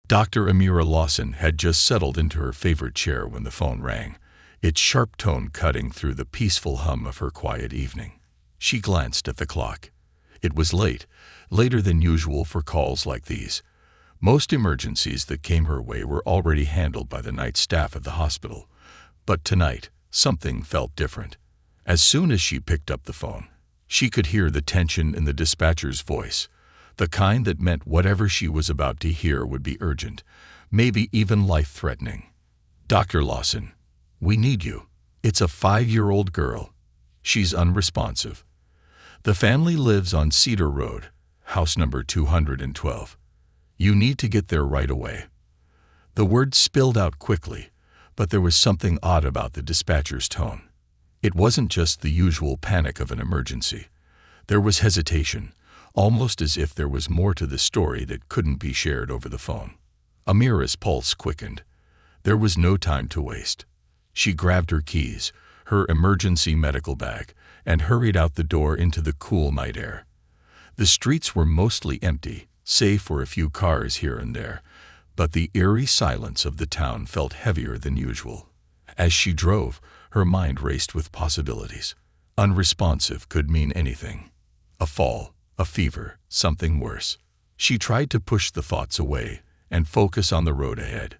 Dr. Amira Lawson had just settled into her favorite chair when the phone rang, its sharp tone cutting through the peaceful hum of her quiet evening. She glanced at the clock. It was late, later than usual for calls like these. Most emergencies that came her way were already handled by the night staff at the hospital. But tonight, something felt different. As soon as she picked up the phone, she could hear the tension in the dispatcher's voice, the kind that meant whatever she was about to hear would be urgent, maybe even life-threatening. "Dr. Lawson, we need you. It's a 5-year-old girl. She's unresponsive. The family lives on Cedar Road, house number 212. You need to get there right away." The words spilled out quickly, but there was something odd about the dispatcher's tone. It wasn't just the usual panic of an emergency. There was hesitation, almost as if there was more to the story that couldn't be shared over the phone. Amira's pulse quickened. There was no time to waste. She grabbed her keys, her emergency medical bag, and hurried out the door into the cool night air. The streets were mostly empty, save for a few cars here and there, but the eerie silence of the town felt heavier than usual. As she drove, her mind raced with possibilities. Unresponsive could mean anything. A fall, a fever, something worse. She tried to push the thoughts away and focus on the road ahead.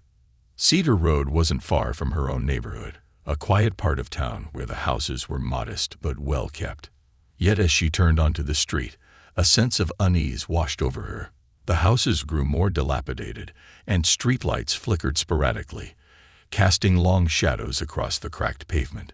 Cedar Road wasn't far from her own neighborhood, a quiet part of town where the houses were modest but well kept. Yet as she turned onto the street, a sense of unease washed over her. The houses grew more dilapidated, and streetlights flickered sporadically, casting long shadows across the cracked pavement.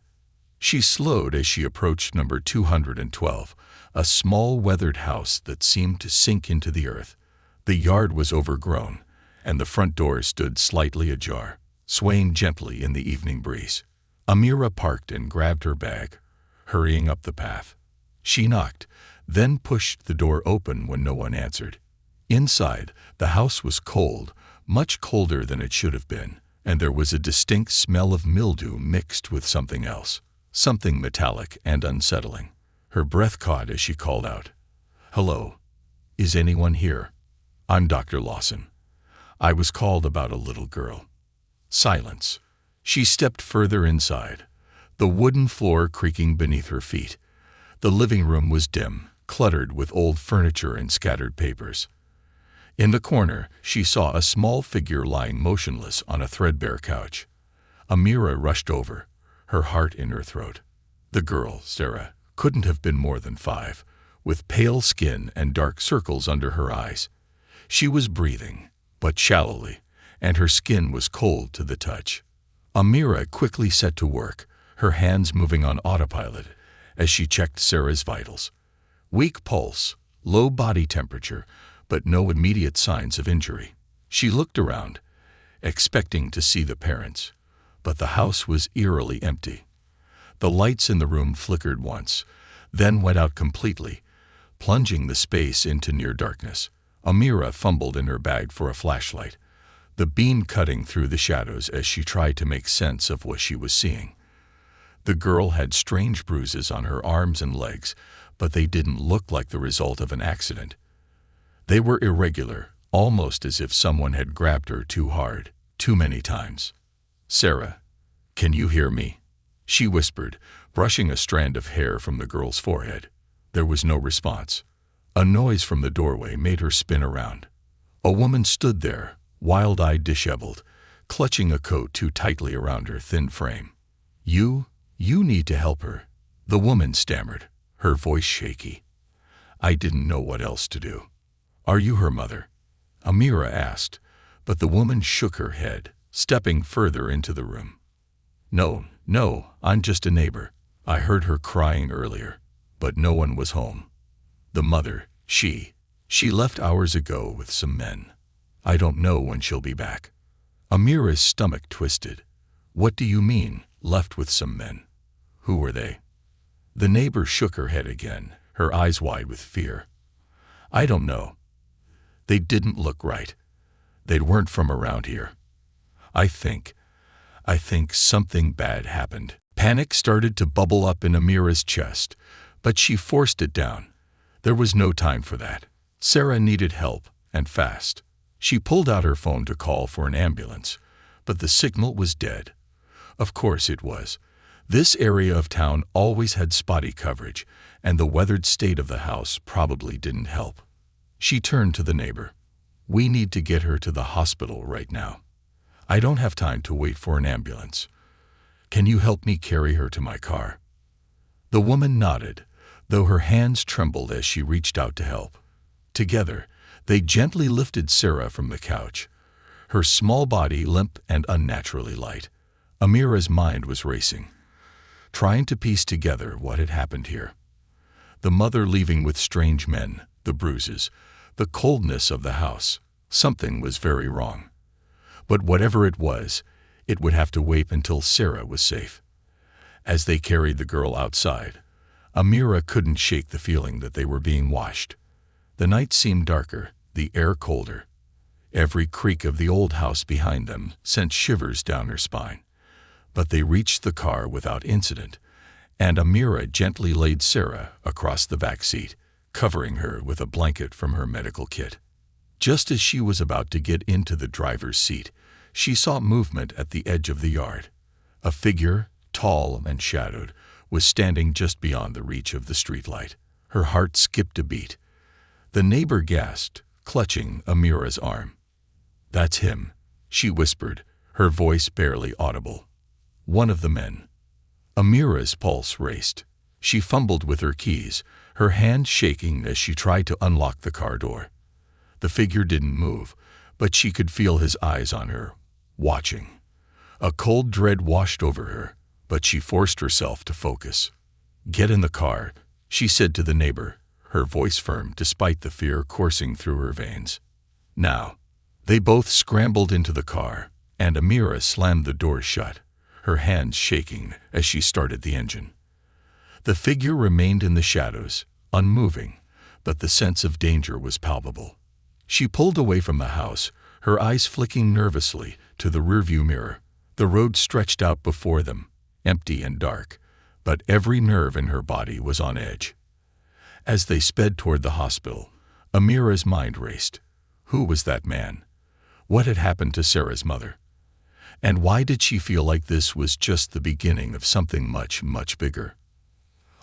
She slowed as she approached number 212, a small weathered house that seemed to sink into the earth. The yard was overgrown, and the front door stood slightly ajar, swaying gently in the evening breeze. Amira parked and grabbed her bag, hurrying up the path. She knocked, then pushed the door open when no one answered. Inside, the house was cold, much colder than it should have been, and there was a distinct smell of mildew mixed with something else, something metallic and unsettling. Her breath caught as she called out, "Hello? Is anyone here? I'm Dr. Lawson. I was called about a little girl." Silence. She stepped further inside, the wooden floor creaking beneath her feet. The living room was dim, cluttered with old furniture and scattered papers. In the corner, she saw a small figure lying motionless on a threadbare couch. Amira rushed over, her heart in her throat. The girl, Sarah, couldn't have been more than 5, with pale skin and dark circles under her eyes. She was breathing, but shallowly, and her skin was cold to the touch. Amira quickly set to work, her hands moving on autopilot as she checked Sarah's vitals. Weak pulse, low body temperature, but no immediate signs of injury. She looked around, expecting to see the parents, but the house was eerily empty. The lights in the room flickered once, then went out completely, plunging the space into near darkness. Amira fumbled in her bag for a flashlight, the beam cutting through the shadows as she tried to make sense of what she was seeing. The girl had strange bruises on her arms and legs, but they didn't look like the result of an accident. They were irregular, almost as if someone had grabbed her too hard, too many times. "Sarah, can you hear me?" she whispered, brushing a strand of hair from the girl's forehead. There was no response. A noise from the doorway made her spin around. A woman stood there, wild-eyed, disheveled, clutching a coat too tightly around her thin frame. You need to help her," the woman stammered, her voice shaky. "I didn't know what else to do." "Are you her mother?" Amira asked, but the woman shook her head, stepping further into the room. No, I'm just a neighbor. I heard her crying earlier, but no one was home. The mother, she left hours ago with some men. I don't know when she'll be back." Amira's stomach twisted. "What do you mean, left with some men? Who were they?" The neighbor shook her head again, her eyes wide with fear. "I don't know. They didn't look right. They weren't from around here. I think something bad happened." Panic started to bubble up in Amira's chest, but she forced it down. There was no time for that. Sarah needed help, and fast. She pulled out her phone to call for an ambulance, but the signal was dead. Of course it was. This area of town always had spotty coverage, and the weathered state of the house probably didn't help. She turned to the neighbor. "We need to get her to the hospital right now. I don't have time to wait for an ambulance. Can you help me carry her to my car?" The woman nodded, though her hands trembled as she reached out to help. Together, they gently lifted Sarah from the couch, her small body limp and unnaturally light. Amira's mind was racing, trying to piece together what had happened here. The mother leaving with strange men, the bruises, the coldness of the house. Something was very wrong. But whatever it was, it would have to wait until Sarah was safe. As they carried the girl outside, Amira couldn't shake the feeling that they were being watched. The night seemed darker, the air colder. Every creak of the old house behind them sent shivers down her spine. But they reached the car without incident, and Amira gently laid Sarah across the back seat, covering her with a blanket from her medical kit. Just as she was about to get into the driver's seat, she saw movement at the edge of the yard. A figure, tall and shadowed, was standing just beyond the reach of the streetlight. Her heart skipped a beat. The neighbor gasped, clutching Amira's arm. "That's him," she whispered, her voice barely audible. "One of the men." Amira's pulse raced. She fumbled with her keys, her hand shaking as she tried to unlock the car door. The figure didn't move, but she could feel his eyes on her, watching. A cold dread washed over her, but she forced herself to focus. "Get in the car," she said to the neighbor, her voice firm despite the fear coursing through her veins. "Now." They both scrambled into the car, and Amira slammed the door shut, her hands shaking as she started the engine. The figure remained in the shadows, unmoving, but the sense of danger was palpable. She pulled away from the house, her eyes flicking nervously to the rearview mirror. The road stretched out before them, empty and dark, but every nerve in her body was on edge. As they sped toward the hospital, Amira's mind raced. Who was that man? What had happened to Sarah's mother? And why did she feel like this was just the beginning of something much, much bigger?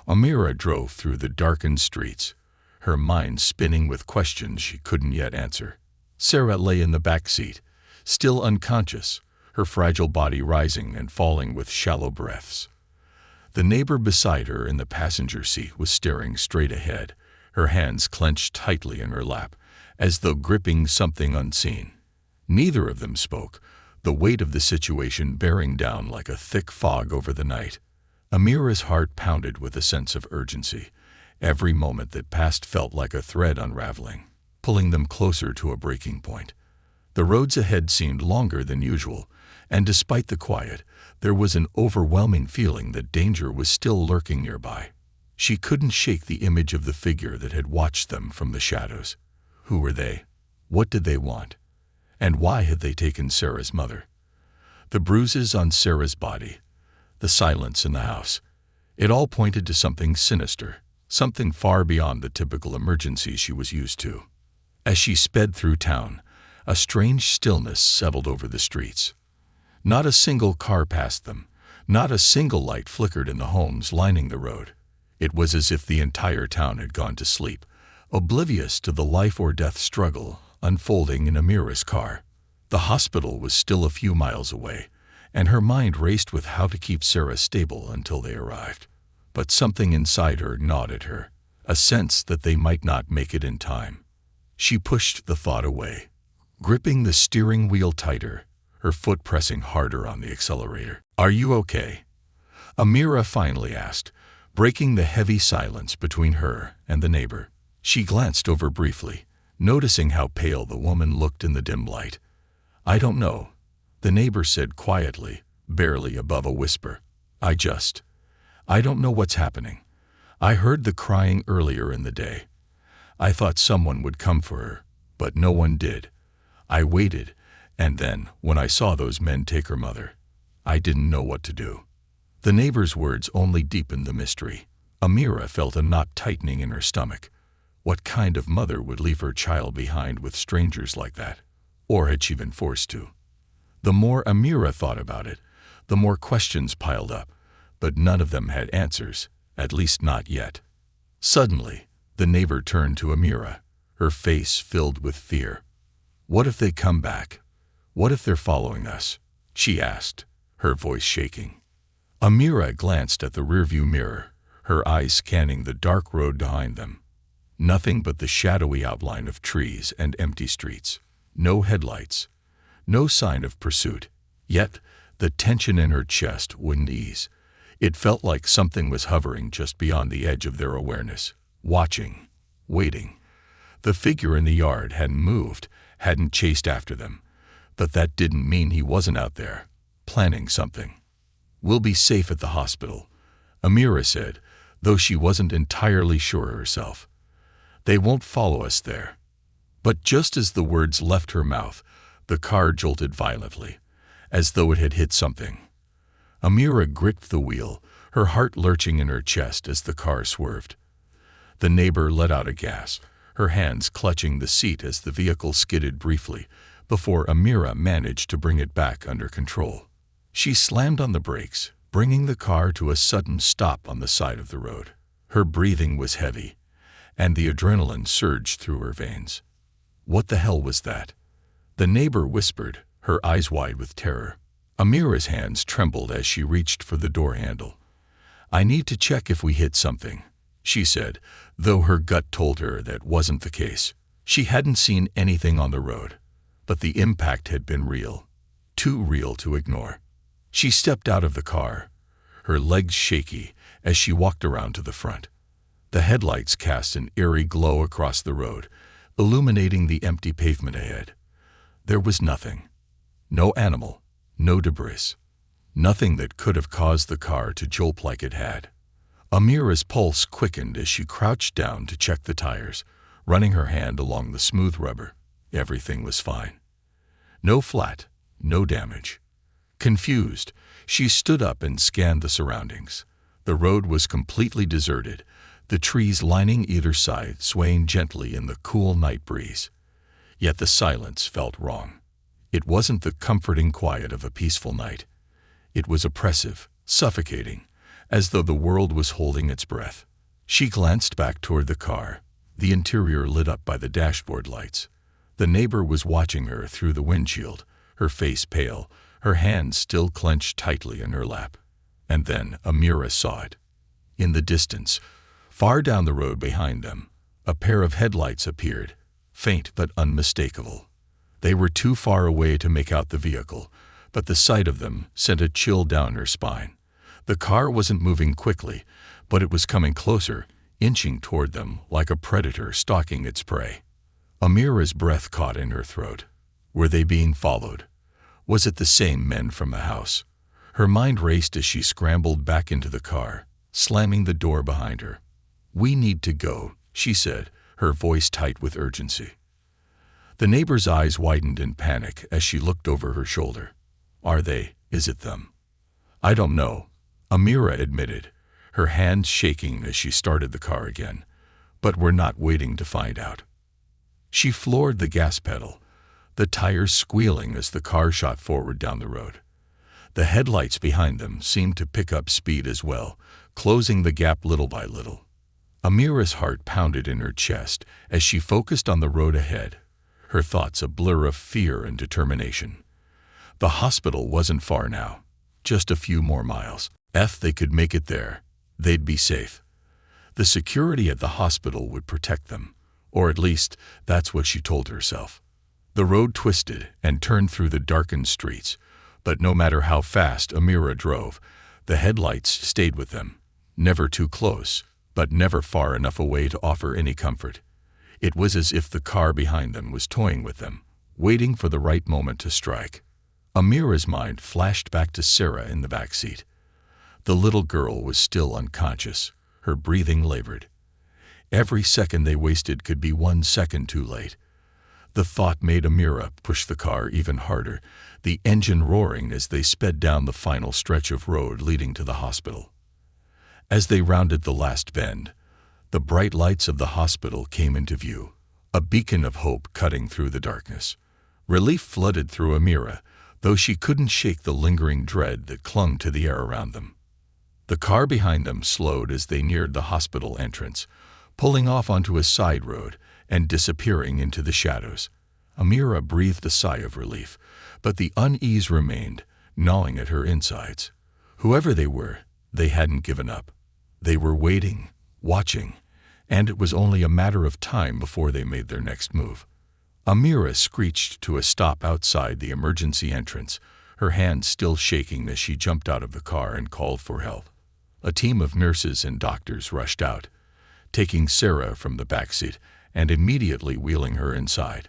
Amira drove through the darkened streets, her mind spinning with questions she couldn't yet answer. Sarah lay in the back seat, still unconscious, her fragile body rising and falling with shallow breaths. The neighbor beside her in the passenger seat was staring straight ahead, her hands clenched tightly in her lap, as though gripping something unseen. Neither of them spoke, the weight of the situation bearing down like a thick fog over the night. Amira's heart pounded with a sense of urgency. Every moment that passed felt like a thread unraveling, pulling them closer to a breaking point. The roads ahead seemed longer than usual, and despite the quiet, there was an overwhelming feeling that danger was still lurking nearby. She couldn't shake the image of the figure that had watched them from the shadows. Who were they? What did they want? And why had they taken Sarah's mother? The bruises on Sarah's body, the silence in the house, it all pointed to something sinister, something far beyond the typical emergency she was used to. As she sped through town, a strange stillness settled over the streets. Not a single car passed them, not a single light flickered in the homes lining the road. It was as if the entire town had gone to sleep, oblivious to the life-or-death struggle unfolding in Amira's car. The hospital was still a few miles away, and her mind raced with how to keep Sarah stable until they arrived. But something inside her gnawed at her, a sense that they might not make it in time. She pushed the thought away, gripping the steering wheel tighter, her foot pressing harder on the accelerator. "Are you okay?" Amira finally asked, breaking the heavy silence between her and the neighbor. She glanced over briefly, noticing how pale the woman looked in the dim light. "I don't know," the neighbor said quietly, barely above a whisper. I don't know what's happening. I heard the crying earlier in the day. I thought someone would come for her, but no one did. I waited, and then, when I saw those men take her mother, I didn't know what to do." The neighbor's words only deepened the mystery. Amira felt a knot tightening in her stomach. What kind of mother would leave her child behind with strangers like that? Or had she been forced to? The more Amira thought about it, the more questions piled up, but none of them had answers, at least not yet. Suddenly, the neighbor turned to Amira, her face filled with fear. "What if they come back? What if they're following us?" she asked, her voice shaking. Amira glanced at the rearview mirror, her eyes scanning the dark road behind them. Nothing but the shadowy outline of trees and empty streets. No headlights. No sign of pursuit. Yet, the tension in her chest wouldn't ease. It felt like something was hovering just beyond the edge of their awareness, watching, waiting. The figure in the yard hadn't moved, hadn't chased after them, but that didn't mean he wasn't out there, planning something. "We'll be safe at the hospital," Amira said, though she wasn't entirely sure herself. "They won't follow us there." But just as the words left her mouth, the car jolted violently, as though it had hit something. Amira gripped the wheel, her heart lurching in her chest as the car swerved. The neighbor let out a gasp, her hands clutching the seat as the vehicle skidded briefly, before Amira managed to bring it back under control. She slammed on the brakes, bringing the car to a sudden stop on the side of the road. Her breathing was heavy, and the adrenaline surged through her veins. "What the hell was that?" the neighbor whispered, her eyes wide with terror. Amira's hands trembled as she reached for the door handle. "I need to check if we hit something," she said, though her gut told her that wasn't the case. She hadn't seen anything on the road, but the impact had been real, too real to ignore. She stepped out of the car, her legs shaky as she walked around to the front. The headlights cast an eerie glow across the road, illuminating the empty pavement ahead. There was nothing. No animal, no debris. Nothing that could have caused the car to jolt like it had. Amira's pulse quickened as she crouched down to check the tires, running her hand along the smooth rubber. Everything was fine. No flat, no damage. Confused, she stood up and scanned the surroundings. The road was completely deserted, the trees lining either side swaying gently in the cool night breeze. Yet the silence felt wrong. It wasn't the comforting quiet of a peaceful night. It was oppressive, suffocating, as though the world was holding its breath. She glanced back toward the car, the interior lit up by the dashboard lights. The neighbor was watching her through the windshield, her face pale, her hands still clenched tightly in her lap. And then Amira saw it. In the distance, far down the road behind them, a pair of headlights appeared, faint but unmistakable. They were too far away to make out the vehicle, but the sight of them sent a chill down her spine. The car wasn't moving quickly, but it was coming closer, inching toward them like a predator stalking its prey. Amira's breath caught in her throat. Were they being followed? Was it the same men from the house? Her mind raced as she scrambled back into the car, slamming the door behind her. "We need to go," she said, her voice tight with urgency. The neighbor's eyes widened in panic as she looked over her shoulder. Is it them?" "I don't know," Amira admitted, her hands shaking as she started the car again. "But we're not waiting to find out." She floored the gas pedal, the tires squealing as the car shot forward down the road. The headlights behind them seemed to pick up speed as well, closing the gap little by little. Amira's heart pounded in her chest as she focused on the road ahead, her thoughts a blur of fear and determination. The hospital wasn't far now, just a few more miles. If they could make it there, they'd be safe. The security at the hospital would protect them, or at least that's what she told herself. The road twisted and turned through the darkened streets, but no matter how fast Amira drove, the headlights stayed with them, never too close, but never far enough away to offer any comfort. It was as if the car behind them was toying with them, waiting for the right moment to strike. Amira's mind flashed back to Sarah in the back seat. The little girl was still unconscious, her breathing labored. Every second they wasted could be 1 second too late. The thought made Amira push the car even harder, the engine roaring as they sped down the final stretch of road leading to the hospital. As they rounded the last bend, the bright lights of the hospital came into view, a beacon of hope cutting through the darkness. Relief flooded through Amira, though she couldn't shake the lingering dread that clung to the air around them. The car behind them slowed as they neared the hospital entrance, pulling off onto a side road and disappearing into the shadows. Amira breathed a sigh of relief, but the unease remained, gnawing at her insides. Whoever they were, they hadn't given up. They were waiting, watching, and it was only a matter of time before they made their next move. Amira screeched to a stop outside the emergency entrance, her hands still shaking as she jumped out of the car and called for help. A team of nurses and doctors rushed out, taking Sarah from the backseat and immediately wheeling her inside.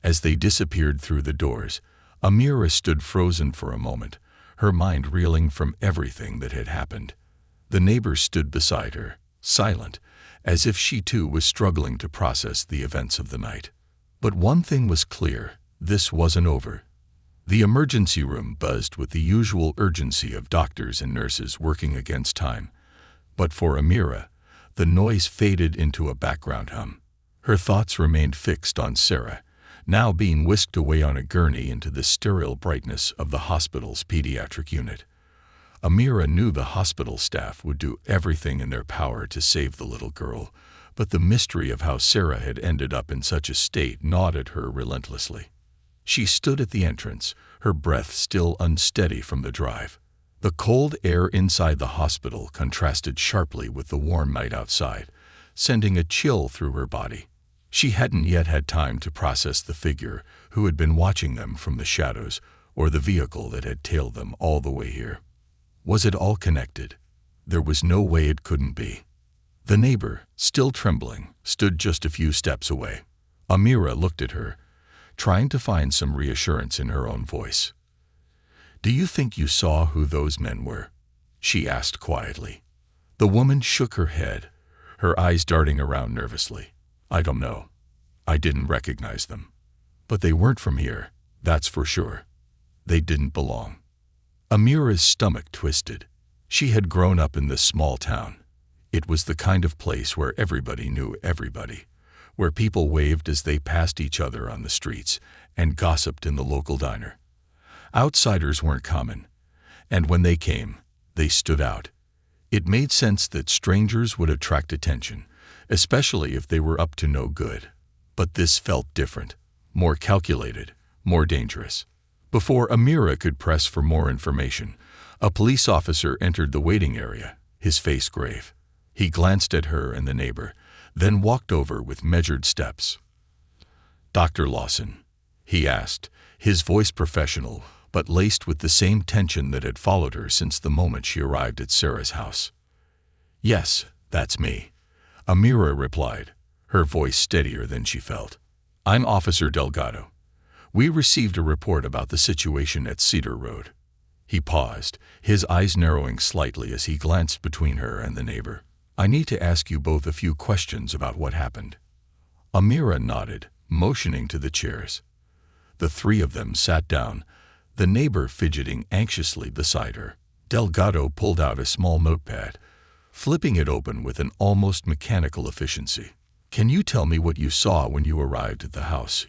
As they disappeared through the doors, Amira stood frozen for a moment, her mind reeling from everything that had happened. The neighbor stood beside her, silent, as if she too was struggling to process the events of the night. But one thing was clear: this wasn't over. The emergency room buzzed with the usual urgency of doctors and nurses working against time. But for Amira, the noise faded into a background hum. Her thoughts remained fixed on Sarah, now being whisked away on a gurney into the sterile brightness of the hospital's pediatric unit. Amira knew the hospital staff would do everything in their power to save the little girl, but the mystery of how Sarah had ended up in such a state gnawed at her relentlessly. She stood at the entrance, her breath still unsteady from the drive. The cold air inside the hospital contrasted sharply with the warm night outside, sending a chill through her body. She hadn't yet had time to process the figure who had been watching them from the shadows, or the vehicle that had tailed them all the way here. Was it all connected? There was no way it couldn't be. The neighbor, still trembling, stood just a few steps away. Amira looked at her, trying to find some reassurance in her own voice. "Do you think you saw who those men were?" she asked quietly. The woman shook her head, her eyes darting around nervously. "I don't know. I didn't recognize them. But they weren't from here, that's for sure. They didn't belong." Amira's stomach twisted. She had grown up in this small town. It was the kind of place where everybody knew everybody, where people waved as they passed each other on the streets and gossiped in the local diner. Outsiders weren't common, and when they came, they stood out. It made sense that strangers would attract attention, especially if they were up to no good. But this felt different, more calculated, more dangerous. Before Amira could press for more information, a police officer entered the waiting area, his face grave. He glanced at her and the neighbor, then walked over with measured steps. "Dr. Lawson?" he asked, his voice professional, but laced with the same tension that had followed her since the moment she arrived at Sarah's house. "Yes, that's me," Amira replied, her voice steadier than she felt. "I'm Officer Delgado. We received a report about the situation at Cedar Road." He paused, his eyes narrowing slightly as he glanced between her and the neighbor. "I need to ask you both a few questions about what happened." Amira nodded, motioning to the chairs. The three of them sat down, the neighbor fidgeting anxiously beside her. Delgado pulled out a small notepad, flipping it open with an almost mechanical efficiency. "Can you tell me what you saw when you arrived at the house?"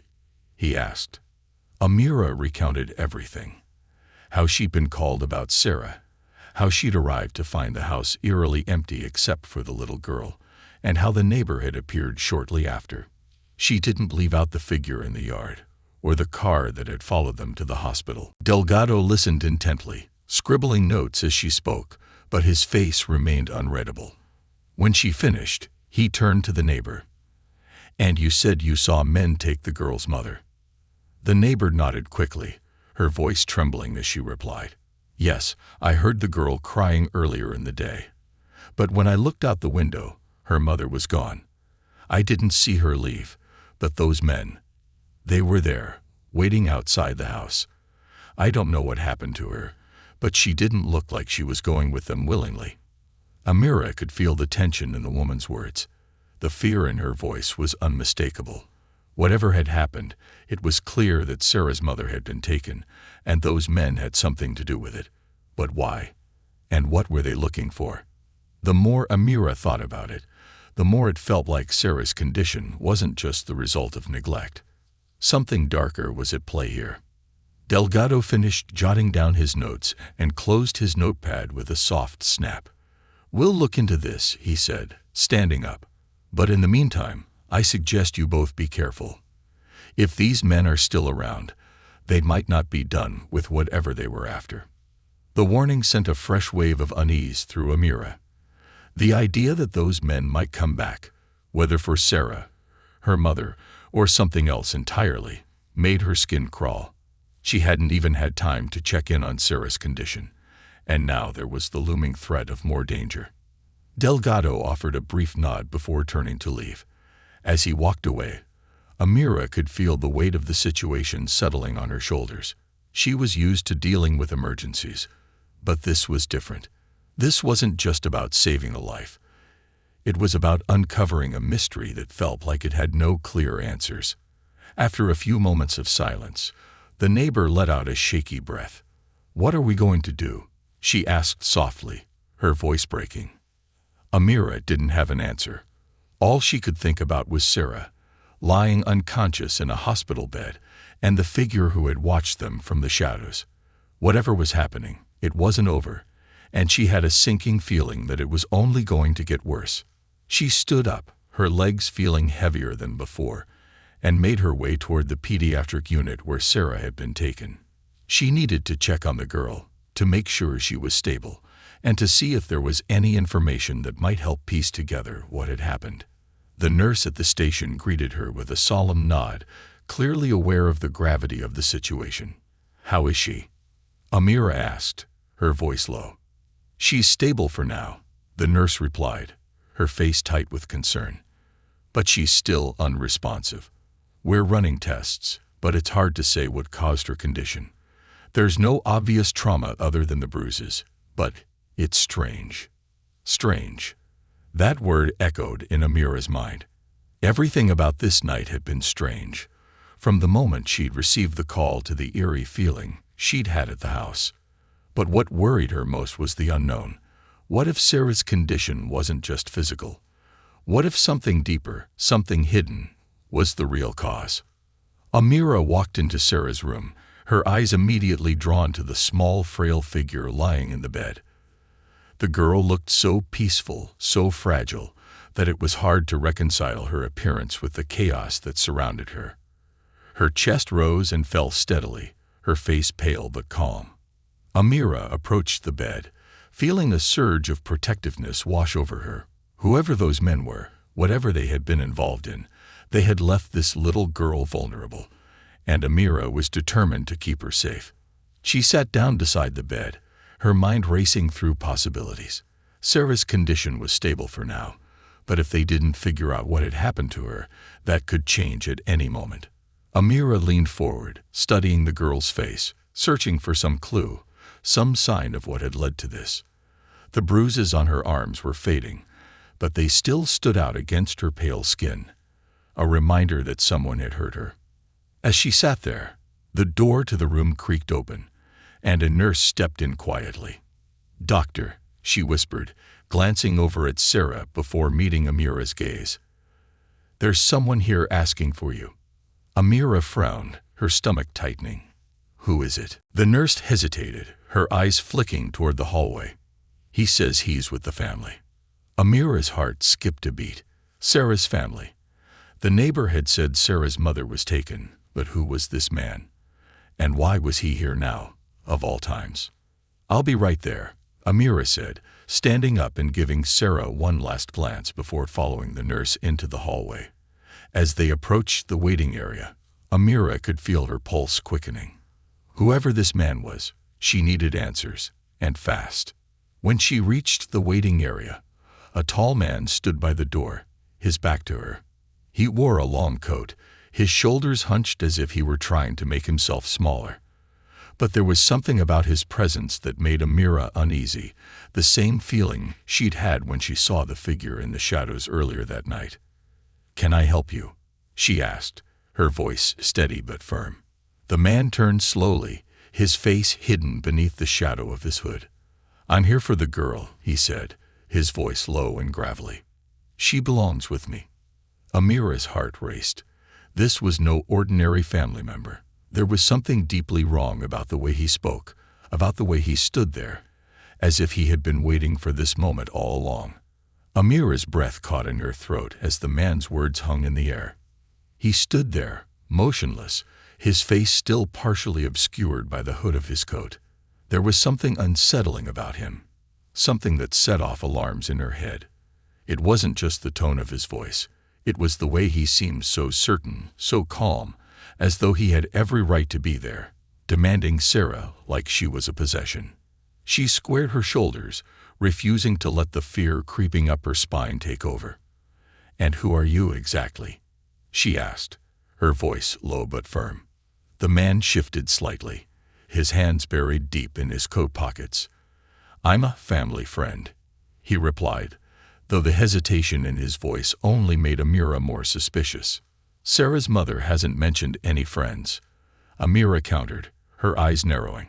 he asked. Amira recounted everything. How she'd been called about Sarah, how she'd arrived to find the house eerily empty except for the little girl, and how the neighbor had appeared shortly after. She didn't leave out the figure in the yard, or the car that had followed them to the hospital. Delgado listened intently, scribbling notes as she spoke, but his face remained unreadable. When she finished, he turned to the neighbor. "And you said you saw men take the girl's mother?" The neighbor nodded quickly, her voice trembling as she replied. "Yes, I heard the girl crying earlier in the day. But when I looked out the window, her mother was gone. I didn't see her leave, but those men, they were there, waiting outside the house. I don't know what happened to her, but she didn't look like she was going with them willingly." Amira could feel the tension in the woman's words. The fear in her voice was unmistakable. Whatever had happened, it was clear that Sarah's mother had been taken, and those men had something to do with it. But why? And what were they looking for? The more Amira thought about it, the more it felt like Sarah's condition wasn't just the result of neglect. Something darker was at play here. Delgado finished jotting down his notes and closed his notepad with a soft snap. "We'll look into this," he said, standing up. "But in the meantime, I suggest you both be careful. If these men are still around, they might not be done with whatever they were after." The warning sent a fresh wave of unease through Amira. The idea that those men might come back, whether for Sarah, her mother, or something else entirely, made her skin crawl. She hadn't even had time to check in on Sarah's condition, and now there was the looming threat of more danger. Delgado offered a brief nod before turning to leave. As he walked away, Amira could feel the weight of the situation settling on her shoulders. She was used to dealing with emergencies, but this was different. This wasn't just about saving a life. It was about uncovering a mystery that felt like it had no clear answers. After a few moments of silence, the neighbor let out a shaky breath. "What are we going to do?" she asked softly, her voice breaking. Amira didn't have an answer. All she could think about was Sarah, lying unconscious in a hospital bed, and the figure who had watched them from the shadows. Whatever was happening, it wasn't over, and she had a sinking feeling that it was only going to get worse. She stood up, her legs feeling heavier than before, and made her way toward the pediatric unit where Sarah had been taken. She needed to check on the girl, to make sure she was stable, and to see if there was any information that might help piece together what had happened. The nurse at the station greeted her with a solemn nod, clearly aware of the gravity of the situation. "How is she?" Amira asked, her voice low. "She's stable for now," the nurse replied, her face tight with concern. "But she's still unresponsive. We're running tests, but it's hard to say what caused her condition. There's no obvious trauma other than the bruises, but it's strange." Strange. That word echoed in Amira's mind. Everything about this night had been strange, from the moment she'd received the call to the eerie feeling she'd had at the house. But what worried her most was the unknown. What if Sarah's condition wasn't just physical? What if something deeper, something hidden, was the real cause? Amira walked into Sarah's room, her eyes immediately drawn to the small, frail figure lying in the bed. The girl looked so peaceful, so fragile, that it was hard to reconcile her appearance with the chaos that surrounded her. Her chest rose and fell steadily, her face pale but calm. Amira approached the bed, feeling a surge of protectiveness wash over her. Whoever those men were, whatever they had been involved in, they had left this little girl vulnerable, and Amira was determined to keep her safe. She sat down beside the bed, her mind racing through possibilities. Sarah's condition was stable for now, but if they didn't figure out what had happened to her, that could change at any moment. Amira leaned forward, studying the girl's face, searching for some clue, some sign of what had led to this. The bruises on her arms were fading, but they still stood out against her pale skin, a reminder that someone had hurt her. As she sat there, the door to the room creaked open, and a nurse stepped in quietly. "Doctor," she whispered, glancing over at Sarah before meeting Amira's gaze. "There's someone here asking for you." Amira frowned, her stomach tightening. "Who is it?" The nurse hesitated, her eyes flicking toward the hallway. "He says he's with the family." Amira's heart skipped a beat. Sarah's family. The neighbor had said Sarah's mother was taken, but who was this man? And why was he here now, of all times? "I'll be right there," Amira said, standing up and giving Sarah one last glance before following the nurse into the hallway. As they approached the waiting area, Amira could feel her pulse quickening. Whoever this man was, she needed answers, and fast. When she reached the waiting area, a tall man stood by the door, his back to her. He wore a long coat, his shoulders hunched as if he were trying to make himself smaller. But there was something about his presence that made Amira uneasy, the same feeling she'd had when she saw the figure in the shadows earlier that night. "Can I help you?" she asked, her voice steady but firm. The man turned slowly, his face hidden beneath the shadow of his hood. "I'm here for the girl," he said, his voice low and gravelly. "She belongs with me." Amira's heart raced. This was no ordinary family member. There was something deeply wrong about the way he spoke, about the way he stood there, as if he had been waiting for this moment all along. Amira's breath caught in her throat as the man's words hung in the air. He stood there, motionless, his face still partially obscured by the hood of his coat. There was something unsettling about him, something that set off alarms in her head. It wasn't just the tone of his voice. It was the way he seemed so certain, so calm, as though he had every right to be there, demanding Sarah like she was a possession. She squared her shoulders, refusing to let the fear creeping up her spine take over. "And who are you exactly?" she asked, her voice low but firm. The man shifted slightly, his hands buried deep in his coat pockets. "I'm a family friend," he replied, though the hesitation in his voice only made Amira more suspicious. "Sarah's mother hasn't mentioned any friends," Amira countered, her eyes narrowing.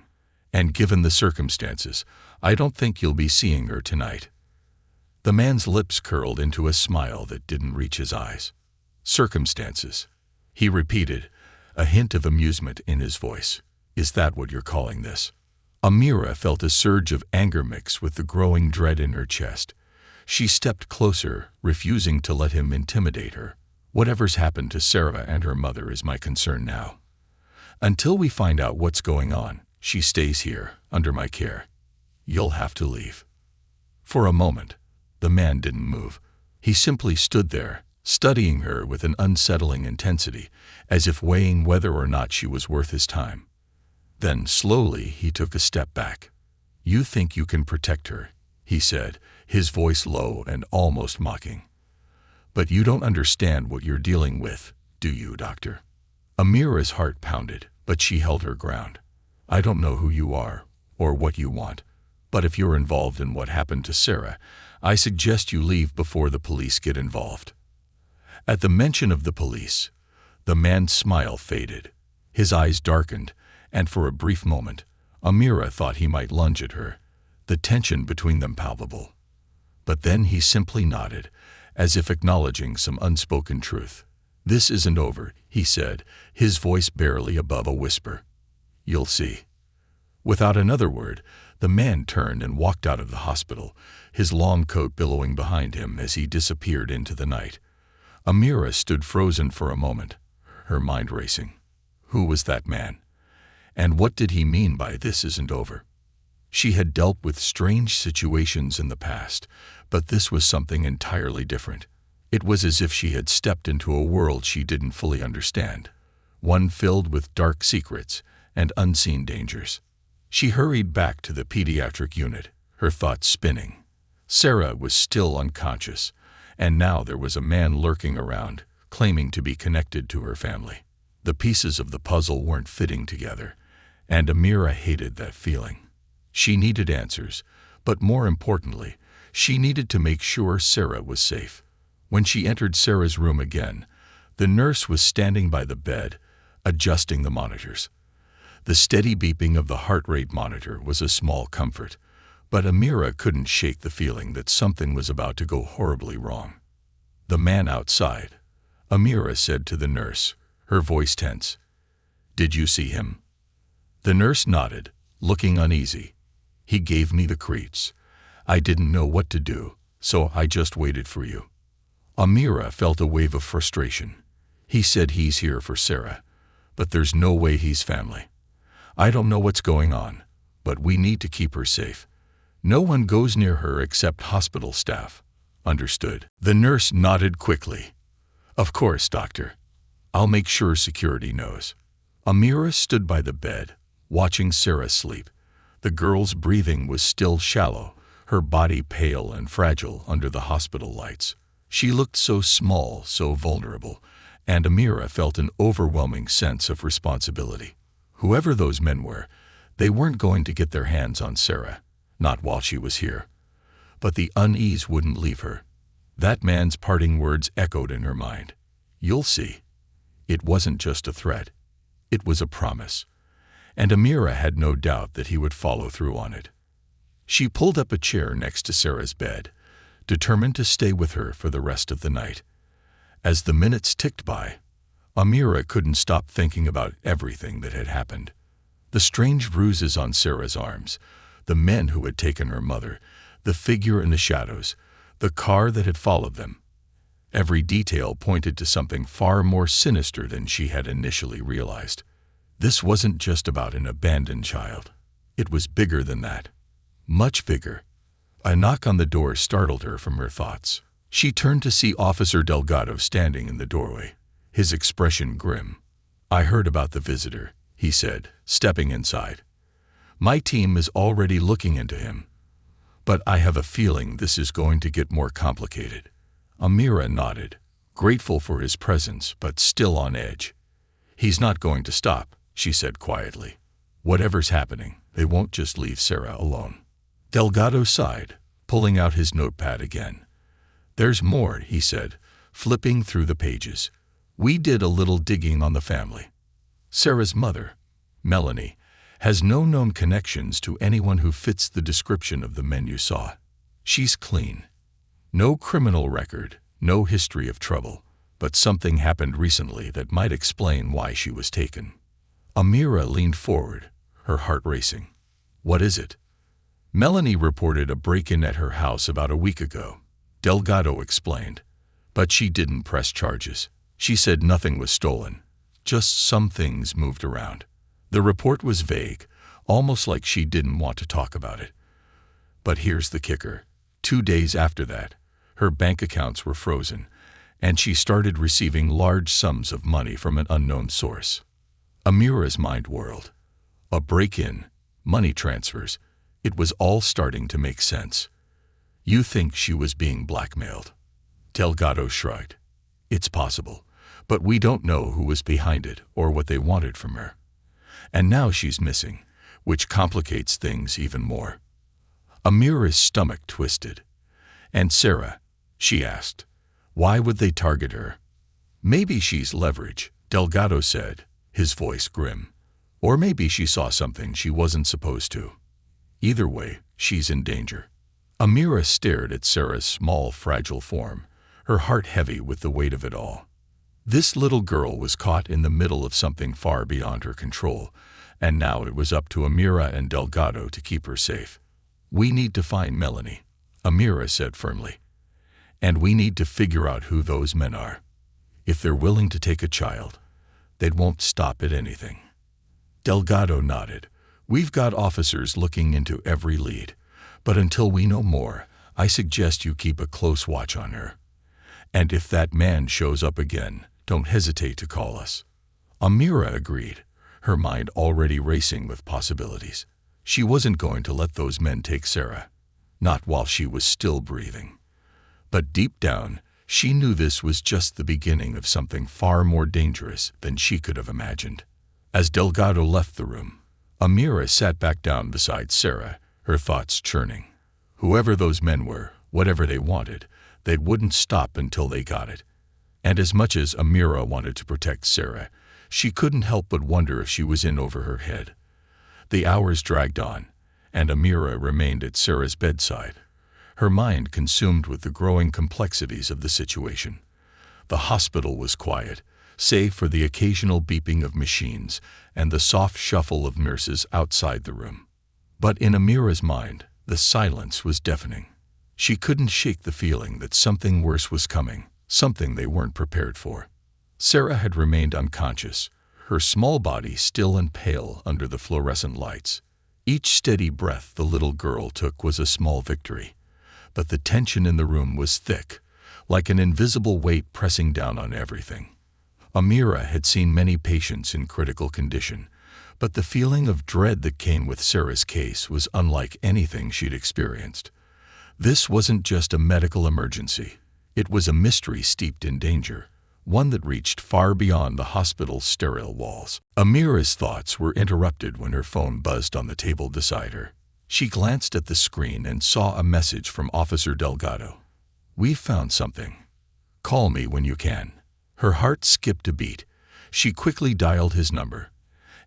"And given the circumstances, I don't think you'll be seeing her tonight." The man's lips curled into a smile that didn't reach his eyes. "Circumstances," he repeated, a hint of amusement in his voice. "Is that what you're calling this?" Amira felt a surge of anger mix with the growing dread in her chest. She stepped closer, refusing to let him intimidate her. "Whatever's happened to Sarah and her mother is my concern now. Until we find out what's going on, she stays here, under my care. You'll have to leave." For a moment, the man didn't move. He simply stood there, studying her with an unsettling intensity, as if weighing whether or not she was worth his time. Then, slowly, he took a step back. "You think you can protect her," he said, his voice low and almost mocking. "But you don't understand what you're dealing with, do you, Doctor?" Amira's heart pounded, but she held her ground. "I don't know who you are, or what you want, but if you're involved in what happened to Sarah, I suggest you leave before the police get involved." At the mention of the police, the man's smile faded. His eyes darkened, and for a brief moment, Amira thought he might lunge at her, the tension between them palpable. But then he simply nodded, as if acknowledging some unspoken truth. "This isn't over," he said, his voice barely above a whisper. "You'll see." Without another word, the man turned and walked out of the hospital, his long coat billowing behind him as he disappeared into the night. Amira stood frozen for a moment, her mind racing. Who was that man? And what did he mean by "this isn't over"? She had dealt with strange situations in the past, but this was something entirely different. It was as if she had stepped into a world she didn't fully understand, one filled with dark secrets and unseen dangers. She hurried back to the pediatric unit, her thoughts spinning. Sarah was still unconscious, and now there was a man lurking around, claiming to be connected to her family. The pieces of the puzzle weren't fitting together, and Amira hated that feeling. She needed answers, but more importantly, she needed to make sure Sarah was safe. When she entered Sarah's room again, the nurse was standing by the bed, adjusting the monitors. The steady beeping of the heart rate monitor was a small comfort, but Amira couldn't shake the feeling that something was about to go horribly wrong. "The man outside," Amira said to the nurse, her voice tense. "Did you see him?" The nurse nodded, looking uneasy. "He gave me the creeps. I didn't know what to do, so I just waited for you." Amira felt a wave of frustration. "He said he's here for Sarah, but there's no way he's family. I don't know what's going on, but we need to keep her safe. No one goes near her except hospital staff." "Understood." The nurse nodded quickly. "Of course, doctor. I'll make sure security knows." Amira stood by the bed, watching Sarah sleep. The girl's breathing was still shallow, her body pale and fragile under the hospital lights. She looked so small, so vulnerable, and Amira felt an overwhelming sense of responsibility. Whoever those men were, they weren't going to get their hands on Sarah, not while she was here. But the unease wouldn't leave her. That man's parting words echoed in her mind. "You'll see." It wasn't just a threat. It was a promise. And Amira had no doubt that he would follow through on it. She pulled up a chair next to Sarah's bed, determined to stay with her for the rest of the night. As the minutes ticked by, Amira couldn't stop thinking about everything that had happened. The strange bruises on Sarah's arms, the men who had taken her mother, the figure in the shadows, the car that had followed them. Every detail pointed to something far more sinister than she had initially realized. This wasn't just about an abandoned child. It was bigger than that. Much bigger. A knock on the door startled her from her thoughts. She turned to see Officer Delgado standing in the doorway, his expression grim. "I heard about the visitor," he said, stepping inside. "My team is already looking into him. But I have a feeling this is going to get more complicated." Amira nodded, grateful for his presence but still on edge. "He's not going to stop," she said quietly. "Whatever's happening, they won't just leave Sarah alone." Delgado sighed, pulling out his notepad again. "There's more," he said, flipping through the pages. "We did a little digging on the family. Sarah's mother, Melanie, has no known connections to anyone who fits the description of the men you saw. She's clean. No criminal record, no history of trouble, but something happened recently that might explain why she was taken." Amira leaned forward, her heart racing. "What is it?" "Melanie reported a break-in at her house about a week ago," Delgado explained. "But she didn't press charges. She said nothing was stolen, just some things moved around. The report was vague, almost like she didn't want to talk about it. But here's the kicker. 2 days after that, her bank accounts were frozen, and she started receiving large sums of money from an unknown source." Amira's mind whirled. A break-in, money transfers, it was all starting to make sense. "You think she was being blackmailed?" Delgado shrugged. "It's possible, but we don't know who was behind it or what they wanted from her. And now she's missing, which complicates things even more." Amira's stomach twisted. "And Sarah?" she asked. "Why would they target her?" "Maybe she's leverage," Delgado said, his voice grim. "Or maybe she saw something she wasn't supposed to. Either way, she's in danger." Amira stared at Sarah's small, fragile form, her heart heavy with the weight of it all. This little girl was caught in the middle of something far beyond her control, and now it was up to Amira and Delgado to keep her safe. "We need to find Melanie," Amira said firmly. "And we need to figure out who those men are. If they're willing to take a child, they won't stop at anything." Delgado nodded. "We've got officers looking into every lead, but until we know more, I suggest you keep a close watch on her. And if that man shows up again, don't hesitate to call us." Amira agreed, her mind already racing with possibilities. She wasn't going to let those men take Sarah, not while she was still breathing. But deep down, she knew this was just the beginning of something far more dangerous than she could have imagined. As Delgado left the room, Amira sat back down beside Sarah, her thoughts churning. Whoever those men were, whatever they wanted, they wouldn't stop until they got it. And as much as Amira wanted to protect Sarah, she couldn't help but wonder if she was in over her head. The hours dragged on, and Amira remained at Sarah's bedside, her mind consumed with the growing complexities of the situation. The hospital was quiet, save for the occasional beeping of machines and the soft shuffle of nurses outside the room. But in Amira's mind, the silence was deafening. She couldn't shake the feeling that something worse was coming, something they weren't prepared for. Sarah had remained unconscious, her small body still and pale under the fluorescent lights. Each steady breath the little girl took was a small victory, but the tension in the room was thick, like an invisible weight pressing down on everything. Amira had seen many patients in critical condition, but the feeling of dread that came with Sarah's case was unlike anything she'd experienced. This wasn't just a medical emergency. It was a mystery steeped in danger, one that reached far beyond the hospital's sterile walls. Amira's thoughts were interrupted when her phone buzzed on the table beside her. She glanced at the screen and saw a message from Officer Delgado. "We've found something. Call me when you can." Her heart skipped a beat. She quickly dialed his number,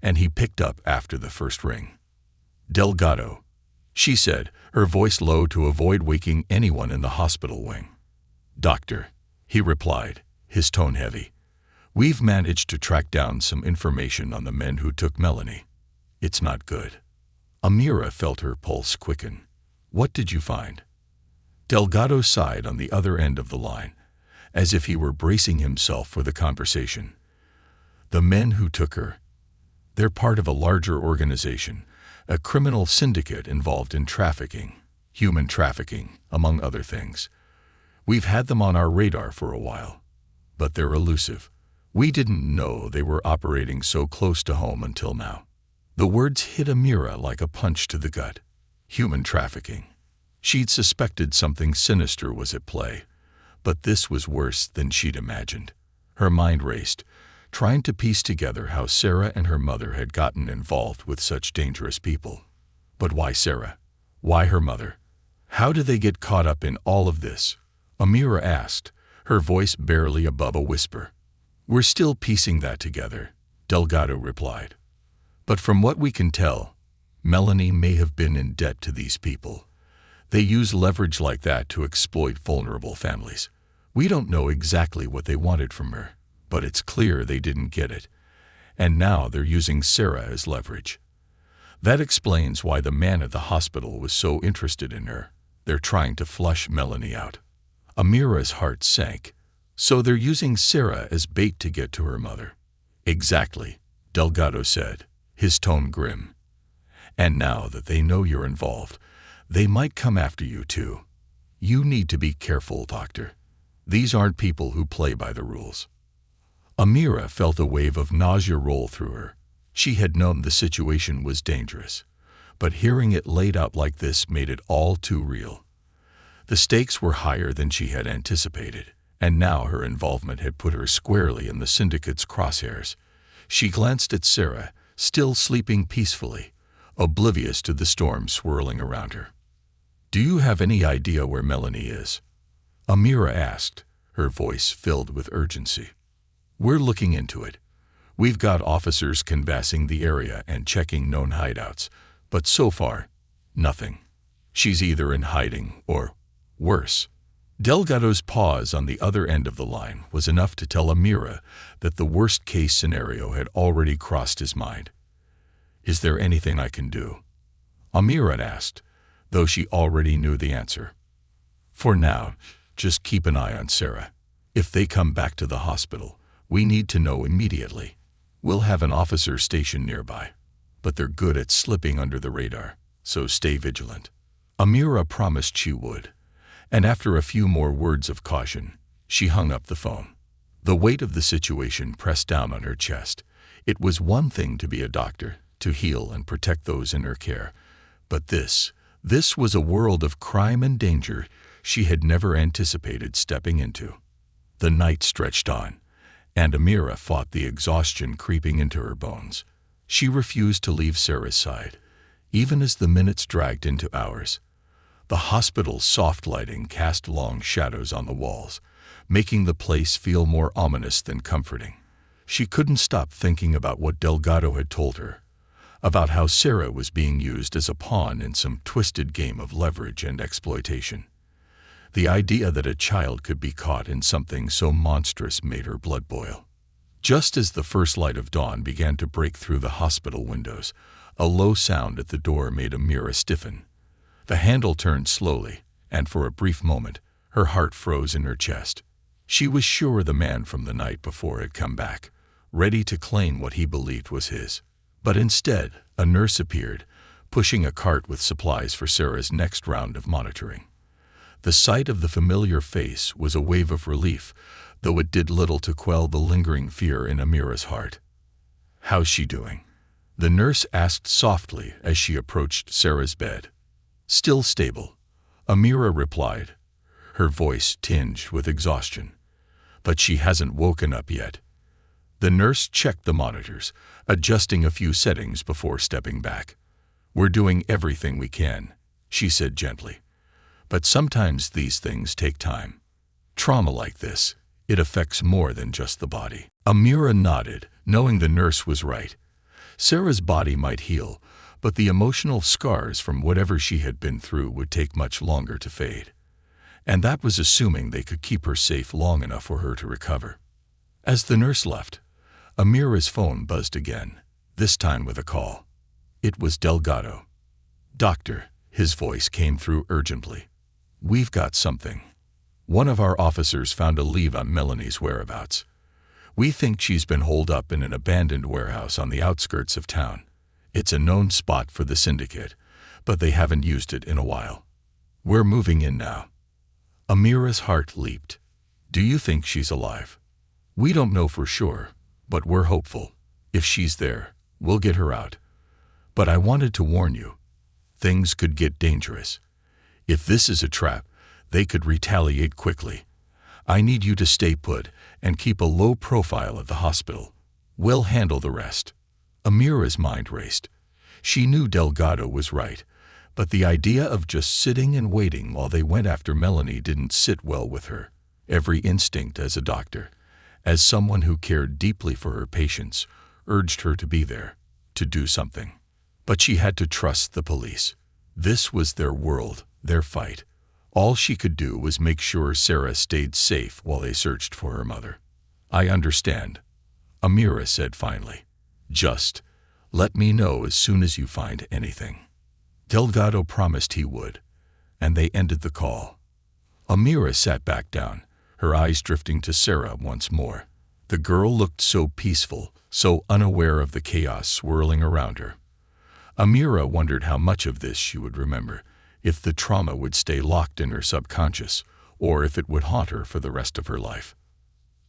and he picked up after the first ring. "Delgado," she said, her voice low to avoid waking anyone in the hospital wing. "Doctor," he replied, his tone heavy. We've managed to track down some information on the men who took Melanie. It's not good. Amira felt her pulse quicken. What did you find? Delgado sighed on the other end of the line, as if he were bracing himself for the conversation. The men who took her, they're part of a larger organization, a criminal syndicate involved in trafficking, human trafficking, among other things. We've had them on our radar for a while, but they're elusive. We didn't know they were operating so close to home until now. The words hit Amira like a punch to the gut. Human trafficking. She'd suspected something sinister was at play, but this was worse than she'd imagined. Her mind raced, trying to piece together how Sarah and her mother had gotten involved with such dangerous people. But why Sarah? Why her mother? How did they get caught up in all of this? Amira asked, her voice barely above a whisper. We're still piecing that together, Delgado replied. But from what we can tell, Melanie may have been in debt to these people. They use leverage like that to exploit vulnerable families. We don't know exactly what they wanted from her, but it's clear they didn't get it. And now they're using Sarah as leverage. That explains why the man at the hospital was so interested in her. They're trying to flush Melanie out. Amira's heart sank. So they're using Sarah as bait to get to her mother. Exactly, Delgado said, his tone grim. And now that they know you're involved, they might come after you too. You need to be careful, Doctor. These aren't people who play by the rules. Amira felt a wave of nausea roll through her. She had known the situation was dangerous, but hearing it laid out like this made it all too real. The stakes were higher than she had anticipated, and now her involvement had put her squarely in the syndicate's crosshairs. She glanced at Sarah, still sleeping peacefully, oblivious to the storm swirling around her. Do you have any idea where Melanie is? Amira asked, her voice filled with urgency. We're looking into it. We've got officers canvassing the area and checking known hideouts, but so far, nothing. She's either in hiding or, worse. Delgado's pause on the other end of the line was enough to tell Amira that the worst-case scenario had already crossed his mind. Is there anything I can do? Amira asked, though she already knew the answer. For now, just keep an eye on Sarah. If they come back to the hospital, we need to know immediately. We'll have an officer stationed nearby, but they're good at slipping under the radar, so stay vigilant. Amira promised she would, and after a few more words of caution, she hung up the phone. The weight of the situation pressed down on her chest. It was one thing to be a doctor, to heal and protect those in her care, but this was a world of crime and danger she had never anticipated stepping into. The night stretched on, and Amira fought the exhaustion creeping into her bones. She refused to leave Sarah's side, even as the minutes dragged into hours. The hospital's soft lighting cast long shadows on the walls, making the place feel more ominous than comforting. She couldn't stop thinking about what Delgado had told her, about how Sarah was being used as a pawn in some twisted game of leverage and exploitation. The idea that a child could be caught in something so monstrous made her blood boil. Just as the first light of dawn began to break through the hospital windows, a low sound at the door made Amira stiffen. The handle turned slowly, and for a brief moment, her heart froze in her chest. She was sure the man from the night before had come back, ready to claim what he believed was his. But instead, a nurse appeared, pushing a cart with supplies for Sarah's next round of monitoring. The sight of the familiar face was a wave of relief, though it did little to quell the lingering fear in Amira's heart. How's she doing? The nurse asked softly as she approached Sarah's bed. Still stable, Amira replied, her voice tinged with exhaustion. But she hasn't woken up yet. The nurse checked the monitors, adjusting a few settings before stepping back. We're doing everything we can, she said gently. But sometimes these things take time. Trauma like this, it affects more than just the body. Amira nodded, knowing the nurse was right. Sarah's body might heal, but the emotional scars from whatever she had been through would take much longer to fade. And that was assuming they could keep her safe long enough for her to recover. As the nurse left, Amira's phone buzzed again, this time with a call. It was Delgado. "Doctor," his voice came through urgently. "We've got something. One of our officers found a lead on Melanie's whereabouts. We think she's been holed up in an abandoned warehouse on the outskirts of town. It's a known spot for the syndicate, but they haven't used it in a while. We're moving in now." Amira's heart leaped. "Do you think she's alive?" "We don't know for sure, but we're hopeful. If she's there, we'll get her out. But I wanted to warn you. Things could get dangerous. If this is a trap, they could retaliate quickly. I need you to stay put and keep a low profile at the hospital. We'll handle the rest." Amira's mind raced. She knew Delgado was right, but the idea of just sitting and waiting while they went after Melanie didn't sit well with her. Every instinct as a doctor, as someone who cared deeply for her patients, urged her to be there, to do something. But she had to trust the police. This was their world, their fight. All she could do was make sure Sarah stayed safe while they searched for her mother. "I understand," Amira said finally. "Just let me know as soon as you find anything." Delgado promised he would, and they ended the call. Amira sat back down, her eyes drifting to Sarah once more. The girl looked so peaceful, so unaware of the chaos swirling around her. Amira wondered how much of this she would remember, if the trauma would stay locked in her subconscious, or if it would haunt her for the rest of her life.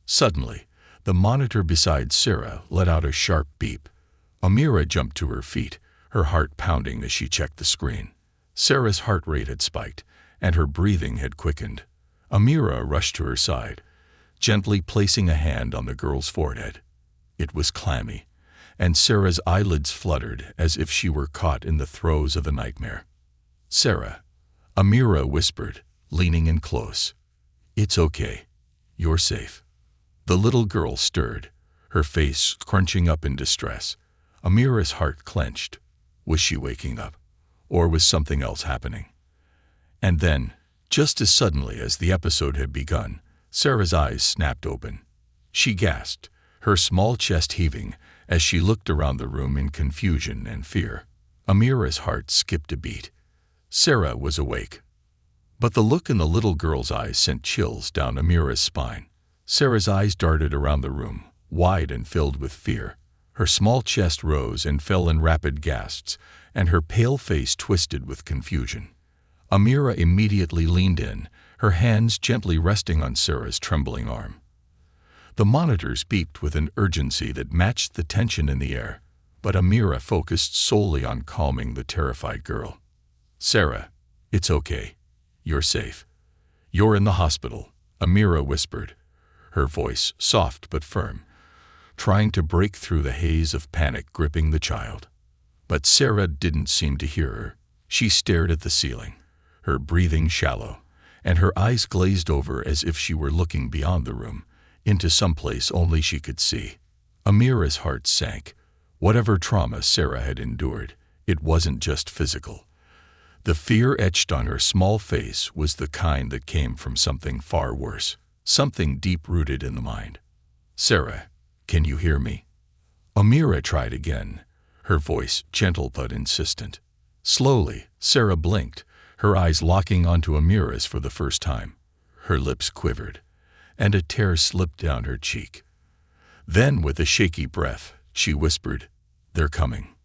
Suddenly, the monitor beside Sarah let out a sharp beep. Amira jumped to her feet, her heart pounding as she checked the screen. Sarah's heart rate had spiked, and her breathing had quickened. Amira rushed to her side, gently placing a hand on the girl's forehead. It was clammy, and Sarah's eyelids fluttered as if she were caught in the throes of a nightmare. "Sarah," Amira whispered, leaning in close. "It's okay. You're safe." The little girl stirred, her face crunching up in distress. Amira's heart clenched. Was she waking up? Or was something else happening? And then, just as suddenly as the episode had begun, Sarah's eyes snapped open. She gasped, her small chest heaving as she looked around the room in confusion and fear. Amira's heart skipped a beat. Sarah was awake. But the look in the little girl's eyes sent chills down Amira's spine. Sarah's eyes darted around the room, wide and filled with fear. Her small chest rose and fell in rapid gasps, and her pale face twisted with confusion. Amira immediately leaned in, her hands gently resting on Sarah's trembling arm. The monitors beeped with an urgency that matched the tension in the air, but Amira focused solely on calming the terrified girl. "Sarah, it's okay. You're safe. You're in the hospital," Amira whispered, her voice soft but firm, trying to break through the haze of panic gripping the child. But Sarah didn't seem to hear her. She stared at the ceiling, her breathing shallow, and her eyes glazed over as if she were looking beyond the room, into some place only she could see. Amira's heart sank. Whatever trauma Sarah had endured, it wasn't just physical. The fear etched on her small face was the kind that came from something far worse, something deep-rooted in the mind. "Sarah, can you hear me?" Amira tried again, her voice gentle but insistent. Slowly, Sarah blinked, her eyes locking onto Amira's for the first time. Her lips quivered, and a tear slipped down her cheek. Then, with a shaky breath, she whispered, "They're coming."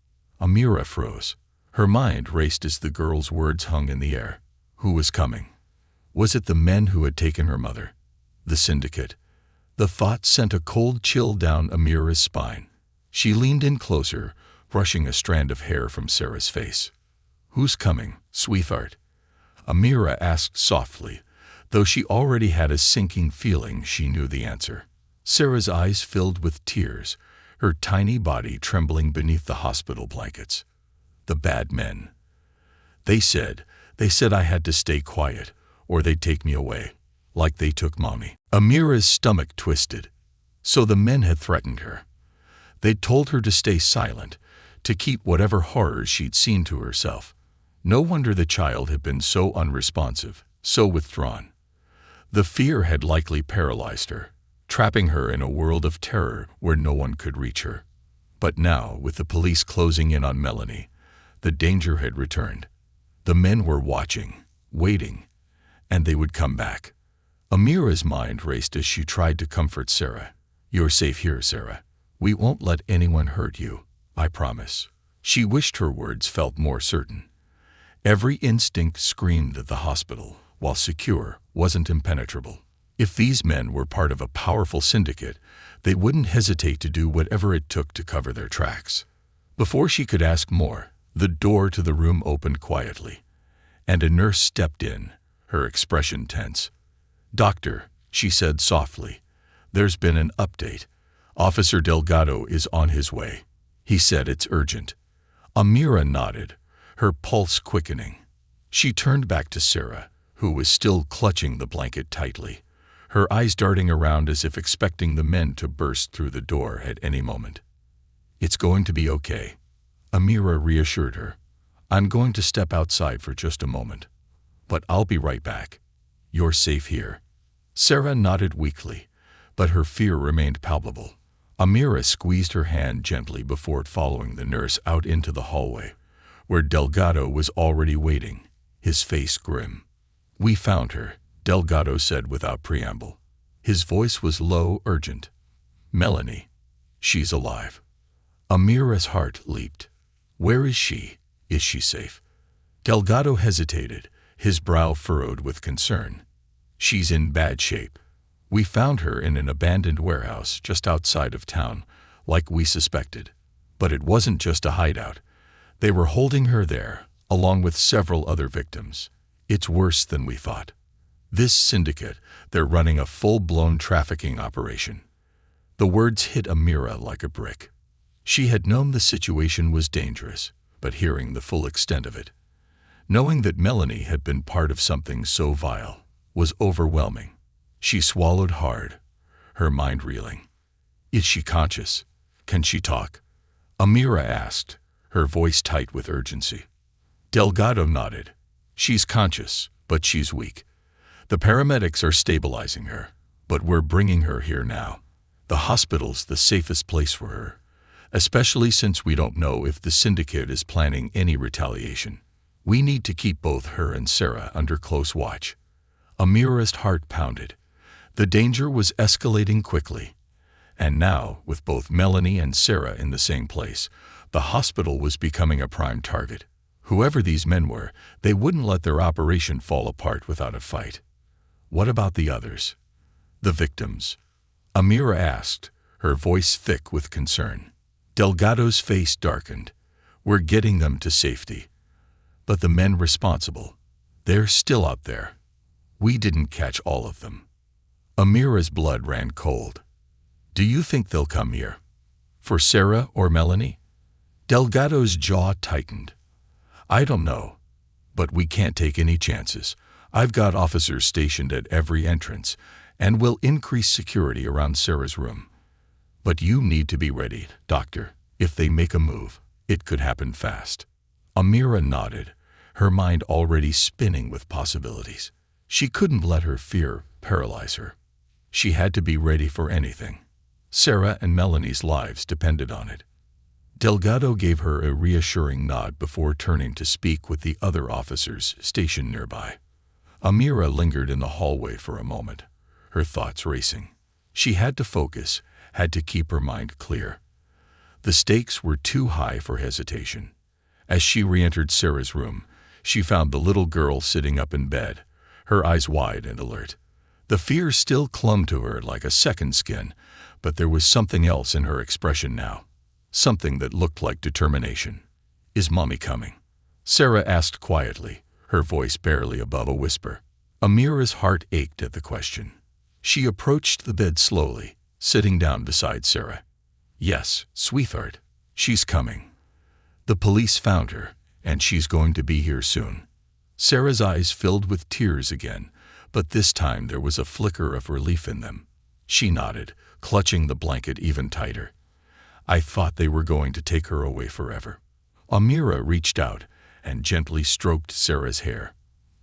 Amira froze. Her mind raced as the girl's words hung in the air. Who was coming? Was it the men who had taken her mother? The syndicate? The thought sent a cold chill down Amira's spine. She leaned in closer, brushing a strand of hair from Sarah's face. "Who's coming, sweetheart?" Amira asked softly, though she already had a sinking feeling she knew the answer. Sarah's eyes filled with tears, her tiny body trembling beneath the hospital blankets. "The bad men. They said I had to stay quiet, or they'd take me away, like they took Mommy." Amira's stomach twisted. So the men had threatened her. They'd told her to stay silent, to keep whatever horrors she'd seen to herself. No wonder the child had been so unresponsive, so withdrawn. The fear had likely paralyzed her. trapping her in a world of terror where no one could reach her. But now, with the police closing in on Melanie, the danger had returned. The men were watching, waiting, and they would come back. Amira's mind raced as she tried to comfort Sarah. "You're safe here, Sarah. We won't let anyone hurt you, I promise." She wished her words felt more certain. Every instinct screamed that the hospital, while secure, wasn't impenetrable. If these men were part of a powerful syndicate, they wouldn't hesitate to do whatever it took to cover their tracks. Before she could ask more, the door to the room opened quietly, and a nurse stepped in, her expression tense. "Doctor," she said softly, "there's been an update. Officer Delgado is on his way." He said, "It's urgent." Amira nodded, her pulse quickening. She turned back to Sarah, who was still clutching the blanket tightly, her eyes darting around as if expecting the men to burst through the door at any moment. "It's going to be okay," Amira reassured her. "I'm going to step outside for just a moment, but I'll be right back. You're safe here." Sarah nodded weakly, but her fear remained palpable. Amira squeezed her hand gently before following the nurse out into the hallway, where Delgado was already waiting, his face grim. "We found her," Delgado said without preamble. His voice was low, urgent. "Melanie. She's alive." Amira's heart leaped. "Where is she? Is she safe?" Delgado hesitated, his brow furrowed with concern. "She's in bad shape. We found her in an abandoned warehouse just outside of town, like we suspected. But it wasn't just a hideout. They were holding her there, along with several other victims. It's worse than we thought. This syndicate, they're running a full-blown trafficking operation." The words hit Amira like a brick. She had known the situation was dangerous, but hearing the full extent of it, knowing that Melanie had been part of something so vile, was overwhelming. She swallowed hard, her mind reeling. "Is she conscious? Can she talk?" Amira asked, her voice tight with urgency. Delgado nodded. "She's conscious, but she's weak. The paramedics are stabilizing her, but we're bringing her here now. The hospital's the safest place for her, especially since we don't know if the syndicate is planning any retaliation. We need to keep both her and Sarah under close watch." Amira's heart pounded. The danger was escalating quickly. And now, with both Melanie and Sarah in the same place, the hospital was becoming a prime target. Whoever these men were, they wouldn't let their operation fall apart without a fight. What about the others? The victims? Amira asked, her voice thick with concern. Delgado's face darkened. "We're getting them to safety. But the men responsible, they're still out there. We didn't catch all of them." Amira's blood ran cold. "Do you think they'll come here? For Sarah or Melanie?" Delgado's jaw tightened. "I don't know, but we can't take any chances. I've got officers stationed at every entrance, and we'll increase security around Sarah's room. But you need to be ready, Doctor. If they make a move, it could happen fast." Amira nodded, her mind already spinning with possibilities. She couldn't let her fear paralyze her. She had to be ready for anything. Sarah and Melanie's lives depended on it. Delgado gave her a reassuring nod before turning to speak with the other officers stationed nearby. Amira lingered in the hallway for a moment, her thoughts racing. She had to focus, had to keep her mind clear. The stakes were too high for hesitation. As she re-entered Sarah's room, she found the little girl sitting up in bed, her eyes wide and alert. The fear still clung to her like a second skin, but there was something else in her expression now. Something that looked like determination. "Is Mommy coming?" Sarah asked quietly, her voice barely above a whisper. Amira's heart ached at the question. She approached the bed slowly, sitting down beside Sarah. "Yes, sweetheart, she's coming. The police found her, and she's going to be here soon." Sarah's eyes filled with tears again, but this time there was a flicker of relief in them. She nodded, clutching the blanket even tighter. "I thought they were going to take her away forever." Amira reached out and gently stroked Sarah's hair.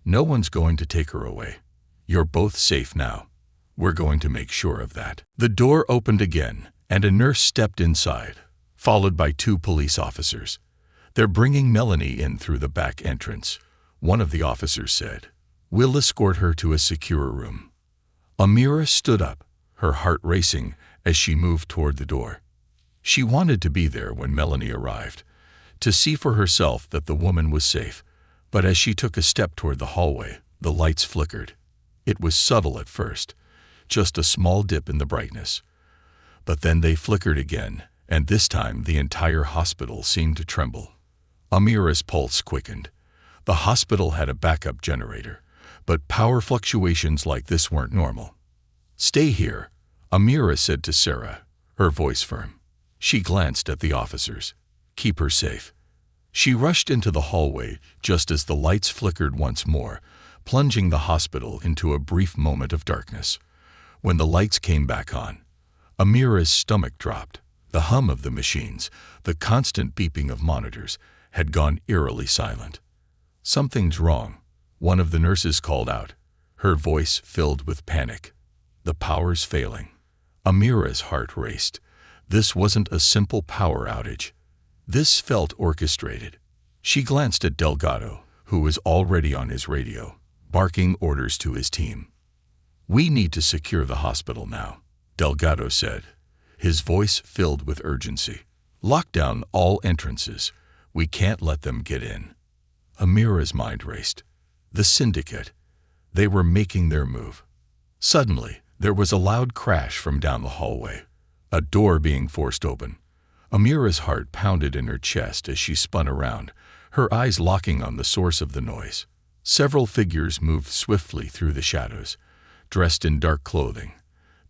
"No one's going to take her away. You're both safe now." We're going to make sure of that." The door opened again, and a nurse stepped inside, followed by 2 police officers. "They're bringing Melanie in through the back entrance," one of the officers said. "We'll escort her to a secure room." Amira stood up, her heart racing as she moved toward the door. She wanted to be there when Melanie arrived, to see for herself that the woman was safe, but as she took a step toward the hallway, the lights flickered. It was subtle at first, just a small dip in the brightness. But then they flickered again, and this time the entire hospital seemed to tremble. Amira's pulse quickened. The hospital had a backup generator, but power fluctuations like this weren't normal. "Stay here," Amira said to Sarah, her voice firm. She glanced at the officers. "Keep her safe." She rushed into the hallway just as the lights flickered once more, plunging the hospital into a brief moment of darkness. When the lights came back on, Amira's stomach dropped. The hum of the machines, the constant beeping of monitors, had gone eerily silent. "Something's wrong," one of the nurses called out, her voice filled with panic. "The power's failing." Amira's heart raced. This wasn't a simple power outage. This felt orchestrated. She glanced at Delgado, who was already on his radio, barking orders to his team. "We need to secure the hospital now," Delgado said, his voice filled with urgency. "Lock down all entrances. We can't let them get in." Amira's mind raced. The syndicate. They were making their move. Suddenly, there was a loud crash from down the hallway, a door being forced open. Amira's heart pounded in her chest as she spun around, her eyes locking on the source of the noise. Several figures moved swiftly through the shadows, dressed in dark clothing,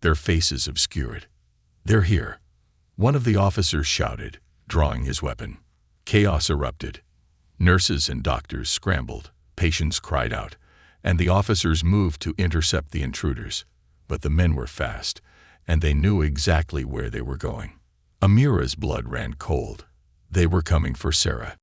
their faces obscured. "They're here," one of the officers shouted, drawing his weapon. Chaos erupted. Nurses and doctors scrambled, patients cried out, and the officers moved to intercept the intruders. But the men were fast, and they knew exactly where they were going. Amira's blood ran cold. They were coming for Sarah.